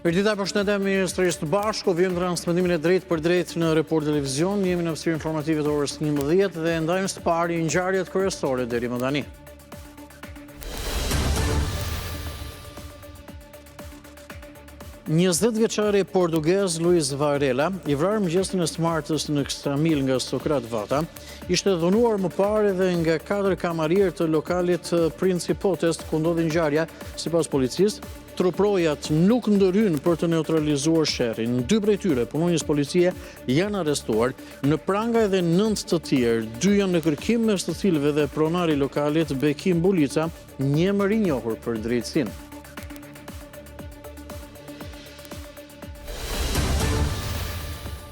Përditaj përshëndetem Ministrisë të Bashku, vjen transmetimin e drejt për drejt në Report Televizion, jemi në hapësirën informative të orës 11 dhe ndajmë së pari ngjarjet kryesore deri më tani. Vjeçari portugez Luis Varela, i vrarë mëngjesin e smartës në Kstramil nga Sokrat Vata, ishte dhunuar më parë edhe nga 4 kamarier të lokalit Principotes ku ndodhi ngjarja, sipas policisë. Truprojat nuk ndërhyjnë për të neutralizuar sherrin. 2 prej tyre, punonjës policie, janë arrestuar. Në pranga edhe 9 të tjerë, 2 janë në kërkim, mes të cilëve dhe pronari i lokalit Bekim Bulica, një emër i njohur për drejtësinë.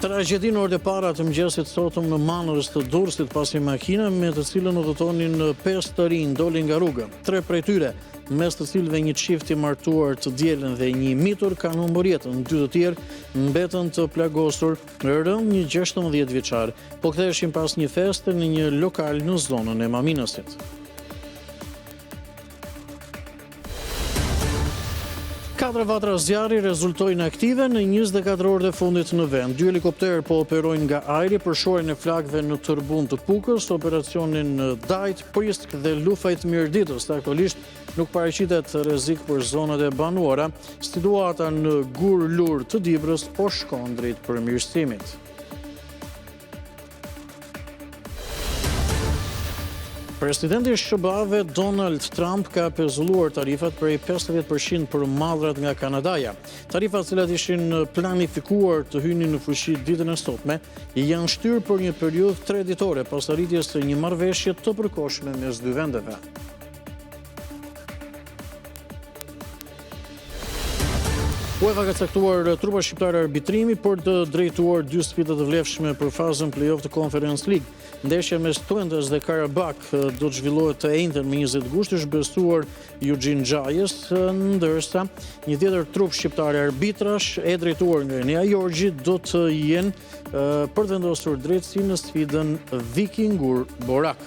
Tragedinë orë e para të mëngjesit sotëm në Manërës të Durrësit pasi makina me të cilën udhëtonin 5 të rinj doli nga rruga. 3 prej tyre, mes të cilëve një çift i martuar të dielën dhe një mitur kanë humbur jetën. 2 të tjerë mbetën të plagosur, rënë një 16 vjeçar, po ktheheshin pas një feste në një lokal në zonën e Maminasit. 4 vatra zjarri rezultojnë aktive në 24 orët e fundit në vend. 2 helikopterë po operojnë nga ajri për shohjen e flakëve në Tërbun të Pukës, operacionin Dajt, Prisk dhe Lufajt Mirditës. Aktualisht nuk paraqitet rrezik për zonat e banuara. Situata në Gur Lur të Dibrës po shkon drejt përmirësimit. Presidenti i SBA-ve Donald Trump ka pezulluar tarifat prej 50% për mallrat nga Kanadaja. Tarifat cilat ishin planifikuar të hynin në fuqi ditën e sotme, janë shtyrë për një periudhë 3 ditore pas arritjes së një marrëveshje të përkohshme mes 2 vendeve. UEFA ka caktuar trupa shqiptare arbitrimi për të drejtuar 2 sfida të vlefshme për fazën play-off të Conference League. Ndeshja mes Twentes dhe Karabakh do të zhvillohet të njëjtën me 20 gusht, është besuar Eugene Gjajës, ndërsa një tjetër trup shqiptare arbitrash e drejtuar nga Enea Jorgji do të jenë për të vendosur drejtësi në sfidën Vikingur Borak.